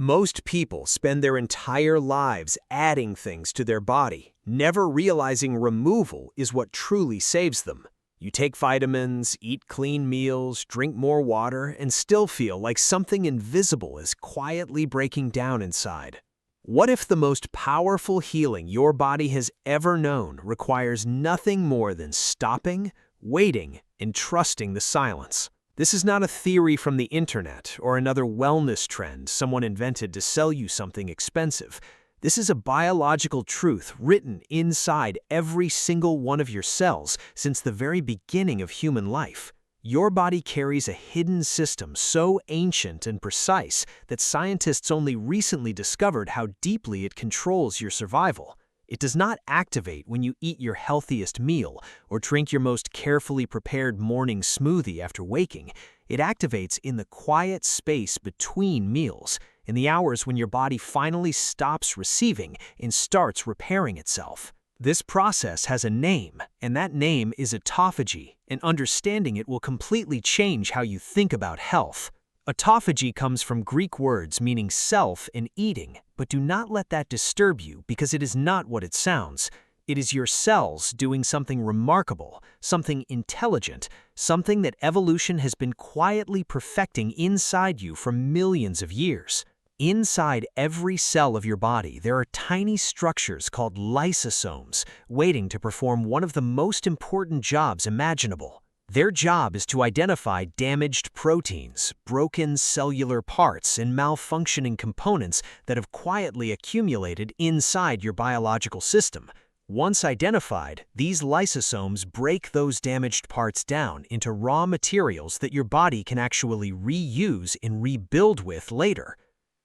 Most people spend their entire lives adding things to their body, never realizing removal is what truly saves them. You take vitamins, eat clean meals, drink more water, and still feel like something invisible is quietly breaking down inside. What if the most powerful healing your body has ever known requires nothing more than stopping, waiting, and trusting the silence? This is not a theory from the internet or another wellness trend someone invented to sell you something expensive. This is a biological truth written inside every single one of your cells since the very beginning of human life. Your body carries a hidden system so ancient and precise that scientists only recently discovered how deeply it controls your survival. It does not activate when you eat your healthiest meal or drink your most carefully prepared morning smoothie after waking. It activates in the quiet space between meals, in the hours when your body finally stops receiving and starts repairing itself. This process has a name, and that name is autophagy, and understanding it will completely change how you think about health. Autophagy comes from Greek words meaning self and eating, but do not let that disturb you because it is not what it sounds. It is your cells doing something remarkable, something intelligent, something that evolution has been quietly perfecting inside you for millions of years. Inside every cell of your body, there are tiny structures called lysosomes waiting to perform one of the most important jobs imaginable. Their job is to identify damaged proteins, broken cellular parts, and malfunctioning components that have quietly accumulated inside your biological system. Once identified, these lysosomes break those damaged parts down into raw materials that your body can actually reuse and rebuild with later.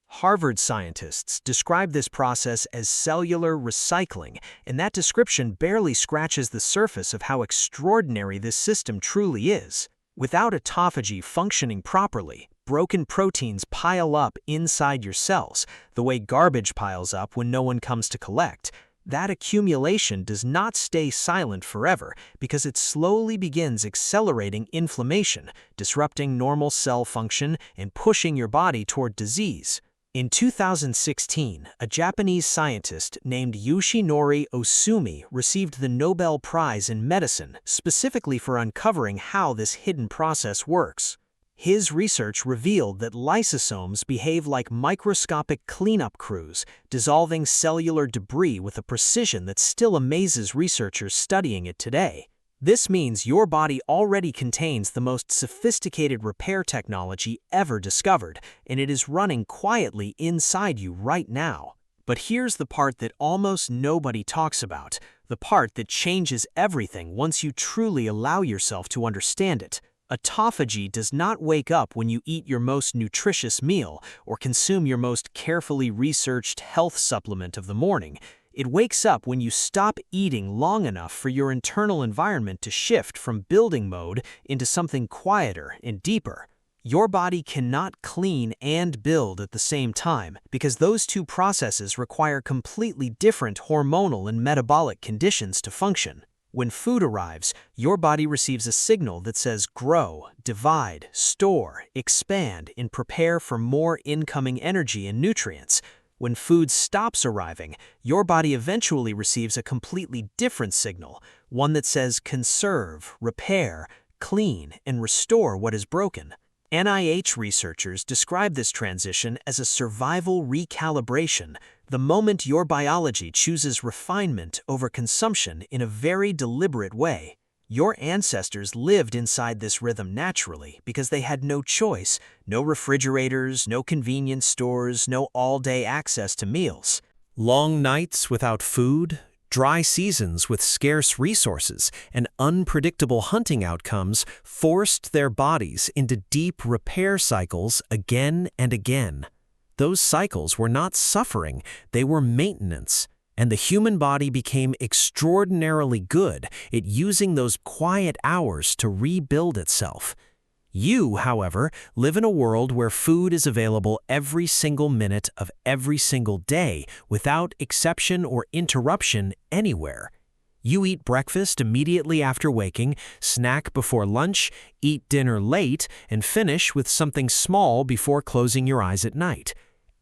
Harvard scientists describe this process as cellular recycling, and that description barely scratches the surface of how extraordinary this system truly is. Without autophagy functioning properly, broken proteins pile up inside your cells, the way garbage piles up when no one comes to collect. That accumulation does not stay silent forever because it slowly begins accelerating inflammation, disrupting normal cell function, and pushing your body toward disease. In 2016, a Japanese scientist named Yoshinori Ohsumi received the Nobel Prize in Medicine specifically for uncovering how this hidden process works. His research revealed that lysosomes behave like microscopic cleanup crews, dissolving cellular debris with a precision that still amazes researchers studying it today. This means your body already contains the most sophisticated repair technology ever discovered, and it is running quietly inside you right now. But here's the part that almost nobody talks about, the part that changes everything once you truly allow yourself to understand it. Autophagy does not wake up when you eat your most nutritious meal or consume your most carefully researched health supplement of the morning. It wakes up when you stop eating long enough for your internal environment to shift from building mode into something quieter and deeper. Your body cannot clean and build at the same time because those two processes require completely different hormonal and metabolic conditions to function. When food arrives, your body receives a signal that says grow, divide, store, expand, and prepare for more incoming energy and nutrients. When food stops arriving, your body eventually receives a completely different signal, one that says conserve, repair, clean, and restore what is broken. NIH researchers describe this transition as a survival recalibration, the moment your biology chooses refinement over consumption in a very deliberate way. Your ancestors lived inside this rhythm naturally because they had no choice, no refrigerators, no convenience stores, no all-day access to meals. Long nights without food, dry seasons with scarce resources, and unpredictable hunting outcomes forced their bodies into deep repair cycles again and again. Those cycles were not suffering, they were maintenance. And the human body became extraordinarily good at using those quiet hours to rebuild itself. You, however, live in a world where food is available every single minute of every single day without exception or interruption anywhere. You eat breakfast immediately after waking, snack before lunch, eat dinner late, and finish with something small before closing your eyes at night.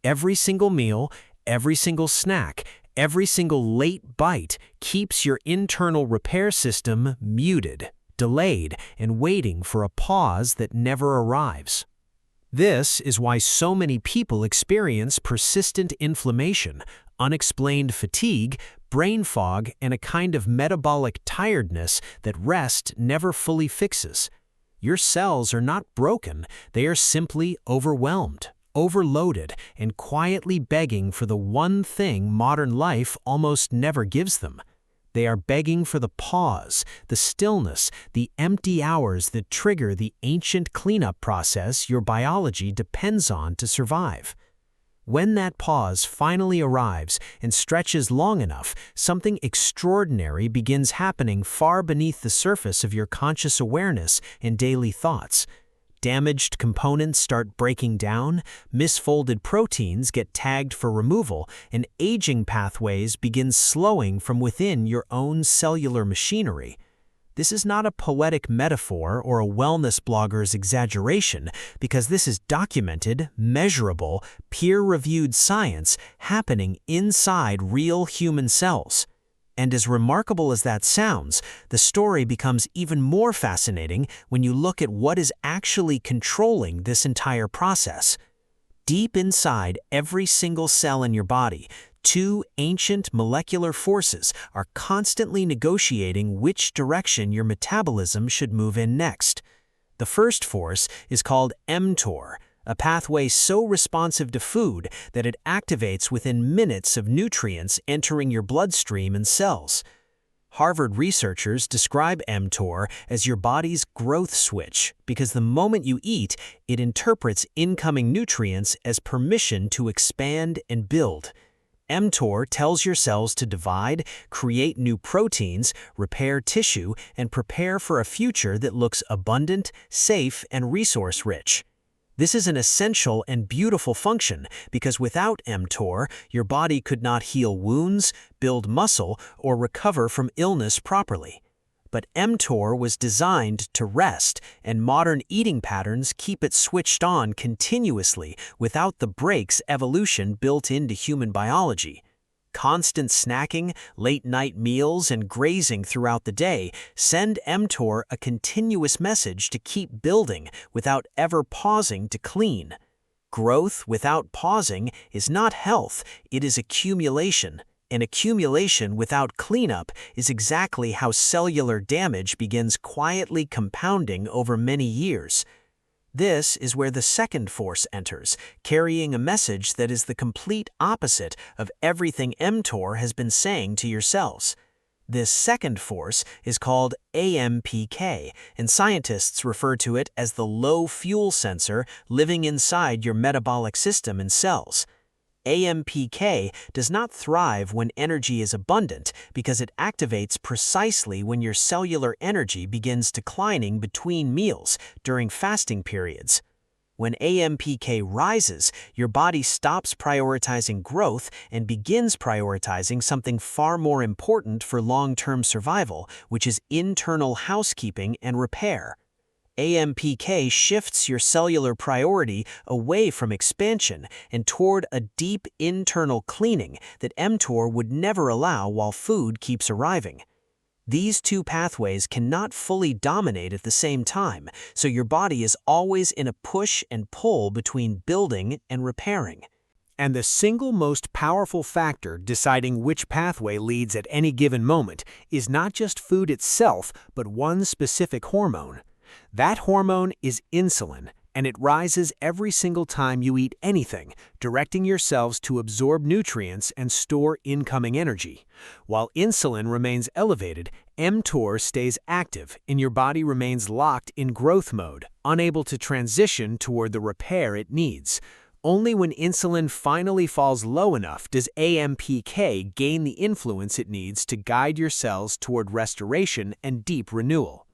Every single meal, every single snack, every single late bite keeps your internal repair system muted, delayed, and waiting for a pause that never arrives. This is why so many people experience persistent inflammation, unexplained fatigue, brain fog, and a kind of metabolic tiredness that rest never fully fixes. Your cells are not broken, they are simply overwhelmed, overloaded, and quietly begging for the one thing modern life almost never gives them. They are begging for the pause, the stillness, the empty hours that trigger the ancient cleanup process your biology depends on to survive. When that pause finally arrives and stretches long enough, something extraordinary begins happening far beneath the surface of your conscious awareness and daily thoughts. Damaged components start breaking down, misfolded proteins get tagged for removal, and aging pathways begin slowing from within your own cellular machinery. This is not a poetic metaphor or a wellness blogger's exaggeration, because this is documented, measurable, peer-reviewed science happening inside real human cells. And as remarkable as that sounds, the story becomes even more fascinating when you look at what is actually controlling this entire process. Deep inside every single cell in your body, two ancient molecular forces are constantly negotiating which direction your metabolism should move in next. The first force is called mTOR, a pathway so responsive to food that it activates within minutes of nutrients entering your bloodstream and cells. Harvard researchers describe mTOR as your body's growth switch because the moment you eat, it interprets incoming nutrients as permission to expand and build. mTOR tells your cells to divide, create new proteins, repair tissue, and prepare for a future that looks abundant, safe, and resource-rich. This is an essential and beautiful function because without mTOR, your body could not heal wounds, build muscle, or recover from illness properly. But mTOR was designed to rest, and modern eating patterns keep it switched on continuously without the breaks evolution built into human biology. Constant snacking, late-night meals, and grazing throughout the day send mTOR a continuous message to keep building without ever pausing to clean. Growth without pausing is not health, it is accumulation. And accumulation without cleanup is exactly how cellular damage begins quietly compounding over many years. This is where the second force enters, carrying a message that is the complete opposite of everything mTOR has been saying to your cells. This second force is called AMPK, and scientists refer to it as the low fuel sensor living inside your metabolic system and cells. AMPK does not thrive when energy is abundant because it activates precisely when your cellular energy begins declining between meals during fasting periods. When AMPK rises, your body stops prioritizing growth and begins prioritizing something far more important for long-term survival, which is internal housekeeping and repair. AMPK shifts your cellular priority away from expansion and toward a deep internal cleaning that mTOR would never allow while food keeps arriving. These two pathways cannot fully dominate at the same time, so your body is always in a push and pull between building and repairing. And the single most powerful factor deciding which pathway leads at any given moment is not just food itself, but one specific hormone. That hormone is insulin, and it rises every single time you eat anything, directing your cells to absorb nutrients and store incoming energy. While insulin remains elevated, mTOR stays active and your body remains locked in growth mode, unable to transition toward the repair it needs. Only when insulin finally falls low enough does AMPK gain the influence it needs to guide your cells toward restoration and deep renewal.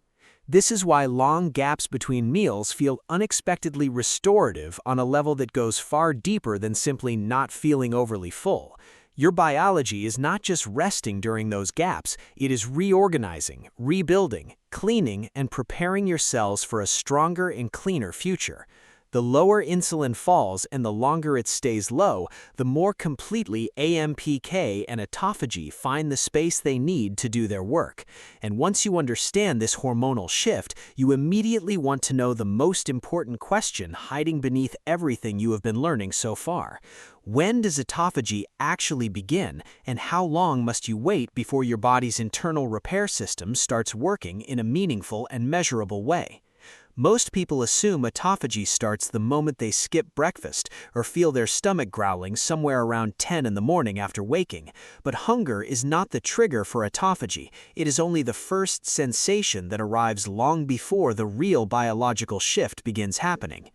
This is why long gaps between meals feel unexpectedly restorative on a level that goes far deeper than simply not feeling overly full. Your biology is not just resting during those gaps, it is reorganizing, rebuilding, cleaning, and preparing your cells for a stronger and cleaner future. The lower insulin falls and the longer it stays low, the more completely AMPK and autophagy find the space they need to do their work. And once you understand this hormonal shift, you immediately want to know the most important question hiding beneath everything you have been learning so far. When does autophagy actually begin, and how long must you wait before your body's internal repair system starts working in a meaningful and measurable way? Most people assume autophagy starts the moment they skip breakfast or feel their stomach growling somewhere around 10 in the morning after waking. But hunger is not the trigger for autophagy. It is only the first sensation that arrives long before the real biological shift begins happening.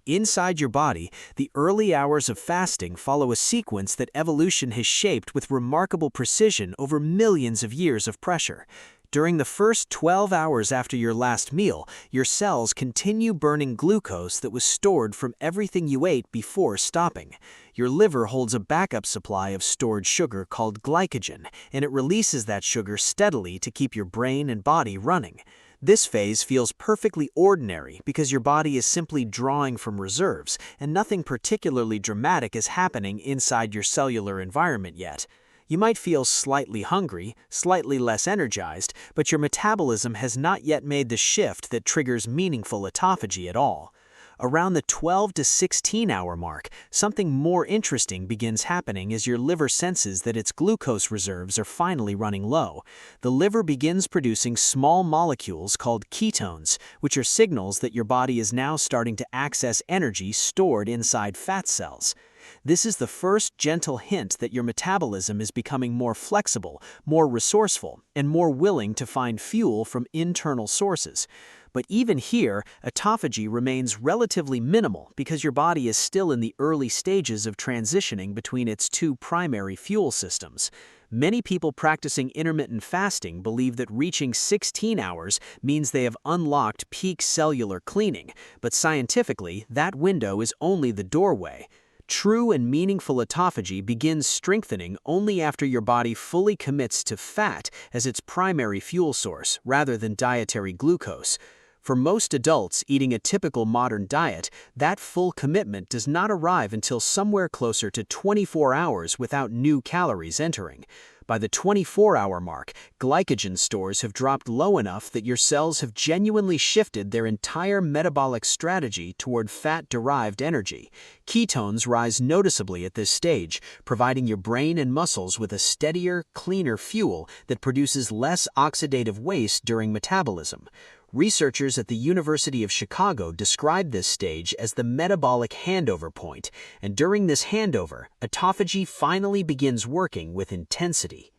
Inside your body, the early hours of fasting follow a sequence that evolution has shaped with remarkable precision over millions of years of pressure. During the first 12 hours after your last meal, your cells continue burning glucose that was stored from everything you ate before stopping. Your liver holds a backup supply of stored sugar called glycogen, and it releases that sugar steadily to keep your brain and body running. This phase feels perfectly ordinary because your body is simply drawing from reserves, and nothing particularly dramatic is happening inside your cellular environment yet. You might feel slightly hungry, slightly less energized, but your metabolism has not yet made the shift that triggers meaningful autophagy at all. Around the 12 to 16 hour mark, something more interesting begins happening as your liver senses that its glucose reserves are finally running low. The liver begins producing small molecules called ketones, which are signals that your body is now starting to access energy stored inside fat cells. This is the first gentle hint that your metabolism is becoming more flexible, more resourceful, and more willing to find fuel from internal sources. But even here, autophagy remains relatively minimal because your body is still in the early stages of transitioning between its two primary fuel systems. Many people practicing intermittent fasting believe that reaching 16 hours means they have unlocked peak cellular cleaning, but scientifically, that window is only the doorway. True and meaningful autophagy begins strengthening only after your body fully commits to fat as its primary fuel source rather than dietary glucose. For most adults eating a typical modern diet, that full commitment does not arrive until somewhere closer to 24 hours without new calories entering. By the 24-hour mark, glycogen stores have dropped low enough that your cells have genuinely shifted their entire metabolic strategy toward fat-derived energy. Ketones rise noticeably at this stage, providing your brain and muscles with a steadier, cleaner fuel that produces less oxidative waste during metabolism. Researchers at the University of Chicago described this stage as the metabolic handover point, and during this handover, autophagy finally begins working with intensity.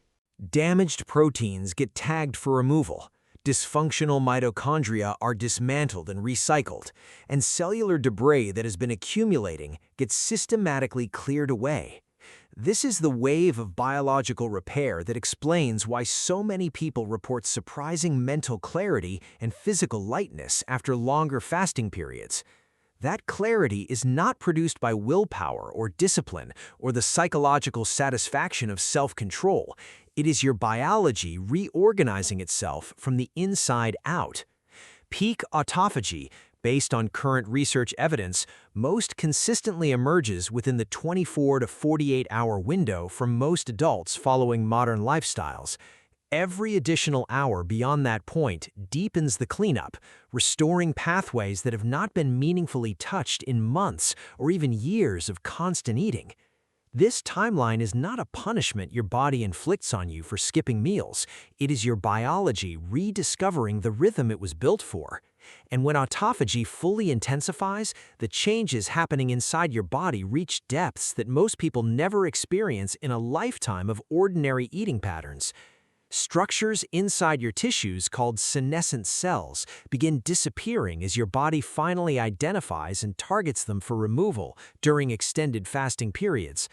Damaged proteins get tagged for removal. Dysfunctional mitochondria are dismantled and recycled, and cellular debris that has been accumulating gets systematically cleared away. This is the wave of biological repair that explains why so many people report surprising mental clarity and physical lightness after longer fasting periods. That clarity is not produced by willpower or discipline or the psychological satisfaction of self-control. It is your biology reorganizing itself from the inside out. Peak autophagy, based on current research evidence, most consistently emerges within the 24 to 48-hour window for most adults following modern lifestyles. Every additional hour beyond that point deepens the cleanup, restoring pathways that have not been meaningfully touched in months or even years of constant eating. This timeline is not a punishment your body inflicts on you for skipping meals. It is your biology rediscovering the rhythm it was built for. And when autophagy fully intensifies, the changes happening inside your body reach depths that most people never experience in a lifetime of ordinary eating patterns. Structures inside your tissues called senescent cells begin disappearing as your body finally identifies and targets them for removal during extended fasting periods.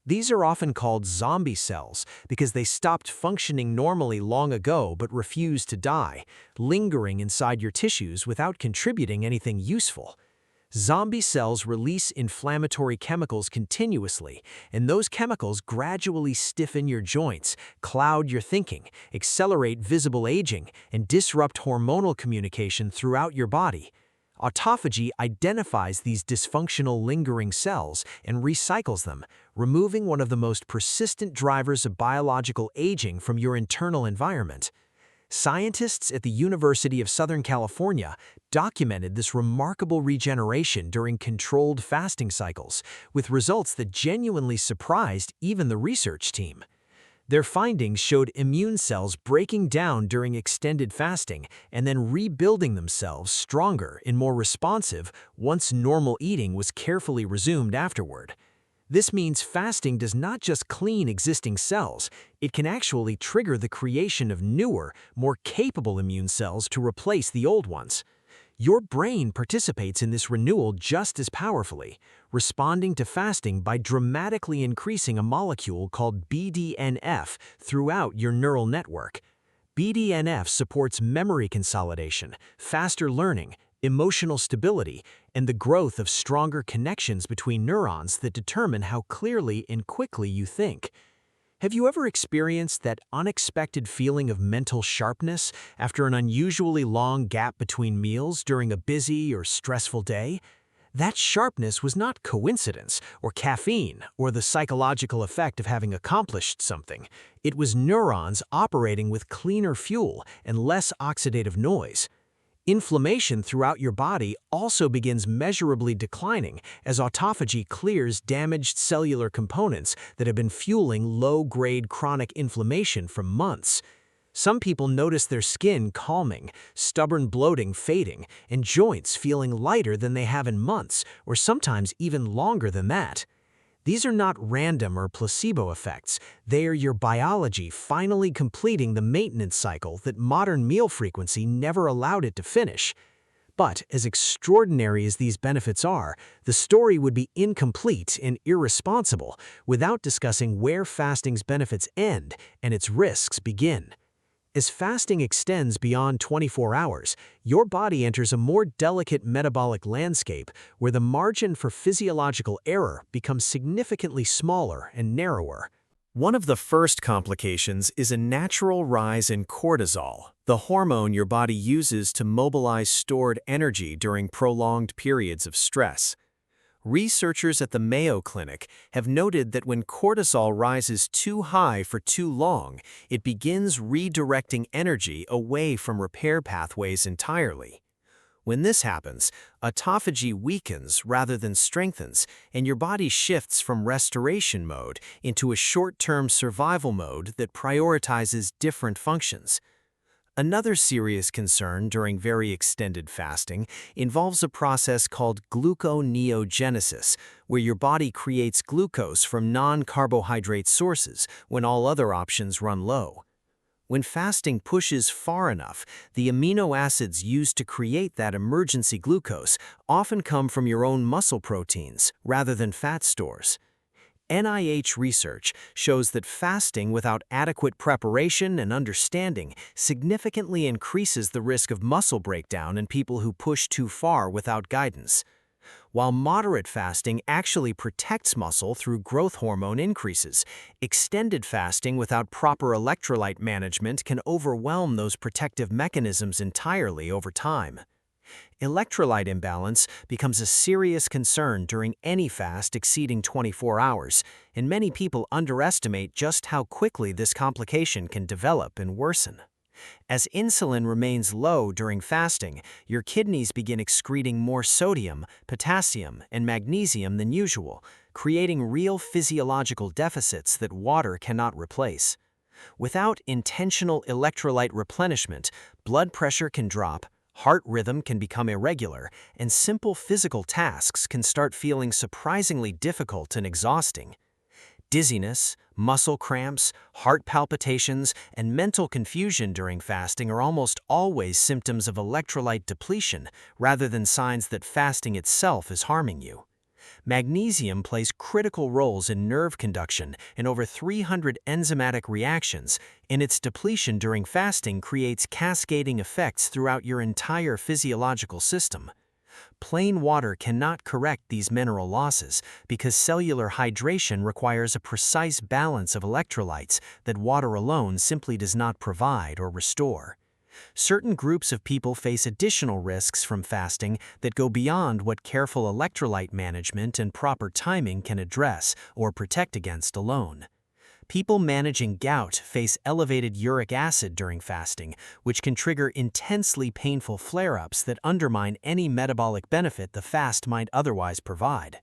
These are often called zombie cells because they stopped functioning normally long ago but refuse to die, lingering inside your tissues without contributing anything useful. Zombie cells release inflammatory chemicals continuously, and those chemicals gradually stiffen your joints, cloud your thinking, accelerate visible aging, and disrupt hormonal communication throughout your body. Autophagy identifies these dysfunctional lingering cells and recycles them, removing one of the most persistent drivers of biological aging from your internal environment. Scientists at the University of Southern California documented this remarkable regeneration during controlled fasting cycles, with results that genuinely surprised even the research team. Their findings showed immune cells breaking down during extended fasting and then rebuilding themselves stronger and more responsive once normal eating was carefully resumed afterward. This means fasting does not just clean existing cells, it can actually trigger the creation of newer, more capable immune cells to replace the old ones. Your brain participates in this renewal just as powerfully, responding to fasting by dramatically increasing a molecule called BDNF throughout your neural network. BDNF supports memory consolidation, faster learning, emotional stability, and the growth of stronger connections between neurons that determine how clearly and quickly you think. Have you ever experienced that unexpected feeling of mental sharpness after an unusually long gap between meals during a busy or stressful day? That sharpness was not coincidence or caffeine or the psychological effect of having accomplished something. It was neurons operating with cleaner fuel and less oxidative noise. Inflammation throughout your body also begins measurably declining as autophagy clears damaged cellular components that have been fueling low-grade chronic inflammation for months. Some people notice their skin calming, stubborn bloating fading, and joints feeling lighter than they have in months, or sometimes even longer than that. These are not random or placebo effects. They are your biology finally completing the maintenance cycle that modern meal frequency never allowed it to finish. But as extraordinary as these benefits are, the story would be incomplete and irresponsible without discussing where fasting's benefits end and its risks begin. As fasting extends beyond 24 hours, your body enters a more delicate metabolic landscape where the margin for physiological error becomes significantly smaller and narrower. One of the first complications is a natural rise in cortisol, the hormone your body uses to mobilize stored energy during prolonged periods of stress. Researchers at the Mayo Clinic have noted that when cortisol rises too high for too long, it begins redirecting energy away from repair pathways entirely. When this happens, autophagy weakens rather than strengthens, and your body shifts from restoration mode into a short-term survival mode that prioritizes different functions. Another serious concern during very extended fasting involves a process called gluconeogenesis, where your body creates glucose from non-carbohydrate sources when all other options run low. When fasting pushes far enough, the amino acids used to create that emergency glucose often come from your own muscle proteins rather than fat stores. NIH research shows that fasting without adequate preparation and understanding significantly increases the risk of muscle breakdown in people who push too far without guidance. While moderate fasting actually protects muscle through growth hormone increases, extended fasting without proper electrolyte management can overwhelm those protective mechanisms entirely over time. Electrolyte imbalance becomes a serious concern during any fast exceeding 24 hours, and many people underestimate just how quickly this complication can develop and worsen. As insulin remains low during fasting, your kidneys begin excreting more sodium, potassium, and magnesium than usual, creating real physiological deficits that water cannot replace. Without intentional electrolyte replenishment, blood pressure can drop, heart rhythm can become irregular, and simple physical tasks can start feeling surprisingly difficult and exhausting. Dizziness, muscle cramps, heart palpitations, and mental confusion during fasting are almost always symptoms of electrolyte depletion rather than signs that fasting itself is harming you. Magnesium plays critical roles in nerve conduction and over 300 enzymatic reactions, and its depletion during fasting creates cascading effects throughout your entire physiological system. Plain water cannot correct these mineral losses because cellular hydration requires a precise balance of electrolytes that water alone simply does not provide or restore. Certain groups of people face additional risks from fasting that go beyond what careful electrolyte management and proper timing can address or protect against alone. People managing gout face elevated uric acid during fasting, which can trigger intensely painful flare-ups that undermine any metabolic benefit the fast might otherwise provide.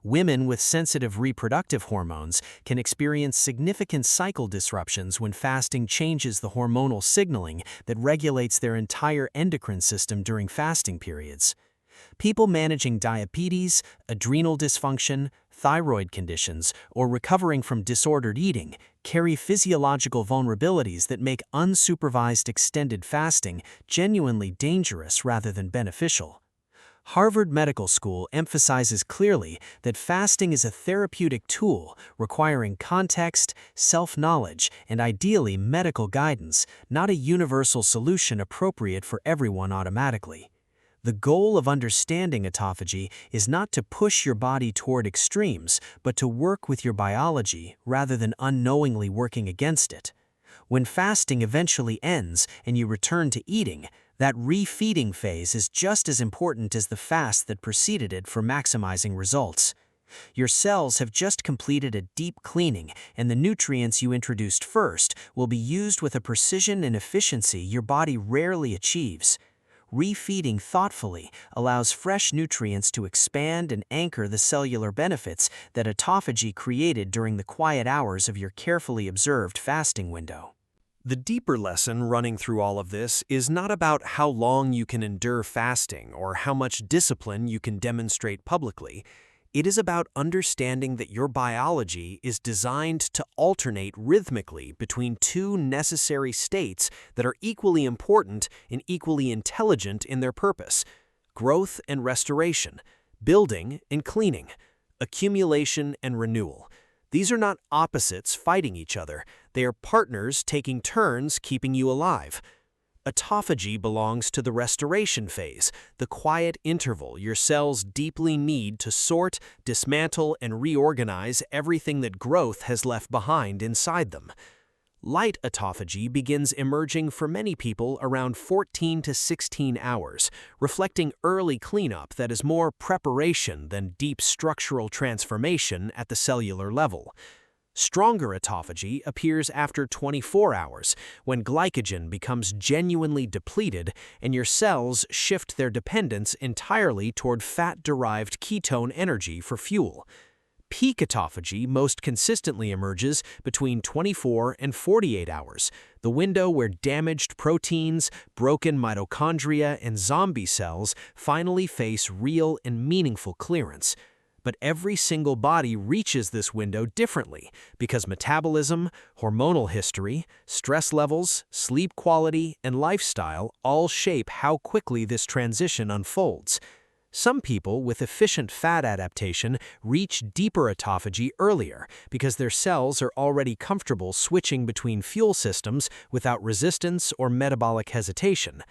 Women with sensitive reproductive hormones can experience significant cycle disruptions when fasting changes the hormonal signaling that regulates their entire endocrine system during fasting periods. People managing diabetes, adrenal dysfunction, thyroid conditions, or recovering from disordered eating carry physiological vulnerabilities that make unsupervised extended fasting genuinely dangerous rather than beneficial. Harvard Medical School emphasizes clearly that fasting is a therapeutic tool requiring context, self-knowledge, and ideally medical guidance, not a universal solution appropriate for everyone automatically. The goal of understanding autophagy is not to push your body toward extremes, but to work with your biology rather than unknowingly working against it. When fasting eventually ends and you return to eating, that refeeding phase is just as important as the fast that preceded it for maximizing results. Your cells have just completed a deep cleaning, and the nutrients you introduced first will be used with a precision and efficiency your body rarely achieves. Refeeding thoughtfully allows fresh nutrients to expand and anchor the cellular benefits that autophagy created during the quiet hours of your carefully observed fasting window. The deeper lesson running through all of this is not about how long you can endure fasting or how much discipline you can demonstrate publicly. It is about understanding that your biology is designed to alternate rhythmically between two necessary states that are equally important and equally intelligent in their purpose: growth and restoration, building and cleaning, accumulation and renewal. These are not opposites fighting each other. They are partners taking turns keeping you alive. Autophagy belongs to the restoration phase, the quiet interval your cells deeply need to sort, dismantle, and reorganize everything that growth has left behind inside them. Light autophagy begins emerging for many people around 14 to 16 hours, reflecting early cleanup that is more preparation than deep structural transformation at the cellular level. Stronger autophagy appears after 24 hours, when glycogen becomes genuinely depleted and your cells shift their dependence entirely toward fat-derived ketone energy for fuel. Peak autophagy most consistently emerges between 24 and 48 hours, the window where damaged proteins, broken mitochondria, and zombie cells finally face real and meaningful clearance. But every single body reaches this window differently because metabolism, hormonal history, stress levels, sleep quality, and lifestyle all shape how quickly this transition unfolds. Some people with efficient fat adaptation reach deeper autophagy earlier because their cells are already comfortable switching between fuel systems without resistance or metabolic hesitation.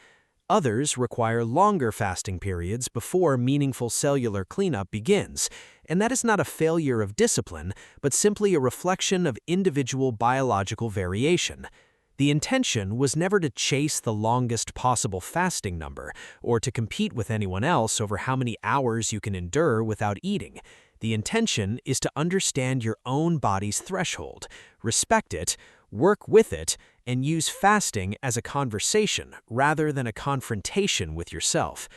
Others require longer fasting periods before meaningful cellular cleanup begins, and that is not a failure of discipline, but simply a reflection of individual biological variation. The intention was never to chase the longest possible fasting number or to compete with anyone else over how many hours you can endure without eating. The intention is to understand your own body's threshold, respect it, work with it, and use fasting as a conversation rather than a confrontation with yourself.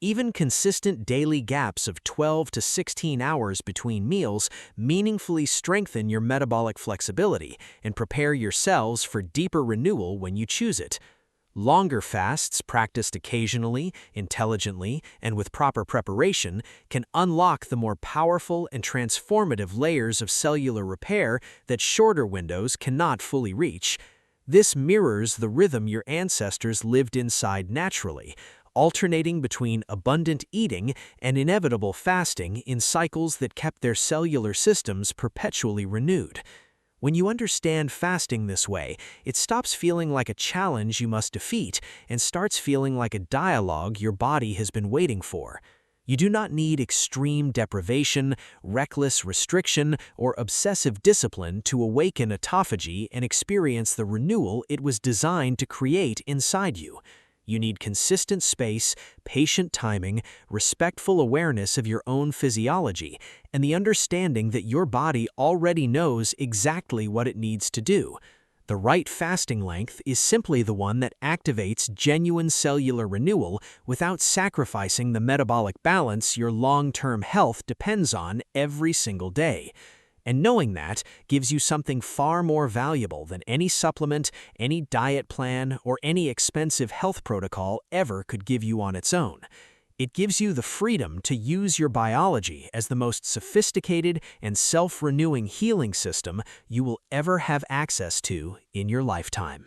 Even consistent daily gaps of 12 to 16 hours between meals meaningfully strengthen your metabolic flexibility and prepare your cells for deeper renewal when you choose it. Longer fasts, practiced occasionally, intelligently, and with proper preparation, can unlock the more powerful and transformative layers of cellular repair that shorter windows cannot fully reach. This mirrors the rhythm your ancestors lived inside naturally, alternating between abundant eating and inevitable fasting in cycles that kept their cellular systems perpetually renewed. When you understand fasting this way, it stops feeling like a challenge you must defeat and starts feeling like a dialogue your body has been waiting for. You do not need extreme deprivation, reckless restriction, or obsessive discipline to awaken autophagy and experience the renewal it was designed to create inside you. You need consistent space, patient timing, respectful awareness of your own physiology, and the understanding that your body already knows exactly what it needs to do. The right fasting length is simply the one that activates genuine cellular renewal without sacrificing the metabolic balance your long-term health depends on every single day. And knowing that gives you something far more valuable than any supplement, any diet plan, or any expensive health protocol ever could give you on its own. It gives you the freedom to use your biology as the most sophisticated and self-renewing healing system you will ever have access to in your lifetime.